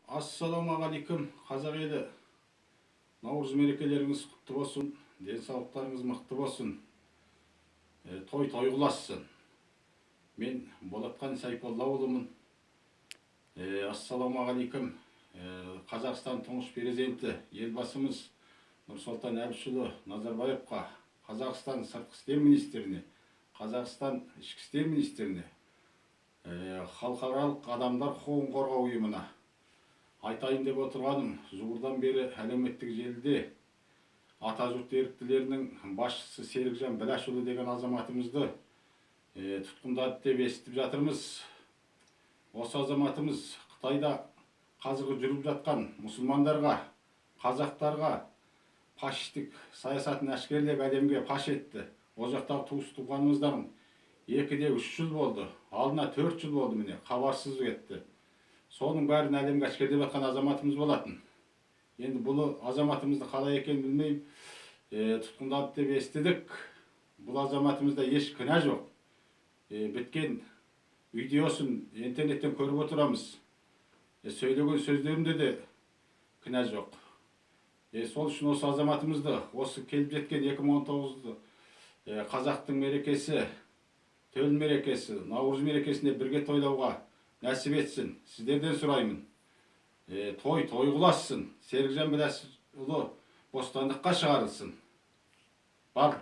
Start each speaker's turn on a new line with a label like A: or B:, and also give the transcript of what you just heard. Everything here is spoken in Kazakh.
A: Ассалаумағалейкум, қазақ елі. Наурыз мерекелеріңіз құтты болсын, денсаулықтарыңыз мықты болсын, той тойғылассын. Мен Болатқан Сайфоллаұлымын. Ассалаумағалейкум. Қазақстан тұңғыш президенті елбасымыз Нұрсұлтан Әбішұлы Назарбаевқа, Қазақстан сыртқы істер министріне, Қазақстан ішкі істер министріне, халықаралық адамдар құқығын қорғау ұйымына айтайын деп отырғаным, жуырдан бері әлеуметтік желіде Атажұрт еріктілерінің басшысы Серікжан Біләшұлы деген азаматымызды тұтқындады деп естіп жатырмыз. Осы азаматымыз Қытайда қазіргі жүріп жатқан мұсылмандарға, қазақтарға фашистік саясатын әшкерлеп әлемге паш етті. Ол жақтағы туыс туғанымыздардың 2-3 жыл болды, алдына 4 жыл болды, міне хабарсыз кетті. Соның бәрін әлемге әшкерлеп жатқан азаматымыз болатын. Енді бұл азаматымызды қалай екенін білмеймін, тұтқындады деп естідік. Бұл азаматымызда еш кінә жоқ. Біткен видеосын интернеттен көріп отырамыз. Сөйлеген сөздерінде де кінә жоқ. Сол үшін осы азаматымызды, осы келіп жеткен 2019 қазақтың мерекесі, төл мерекесі, Наурыз мерекесінде бірге тойлауға нәсіп етсін. Сіздерден сұраймын. Той тойғылассын. Серікжан Біләшұлы бостандыққа шығарылсын. Бар.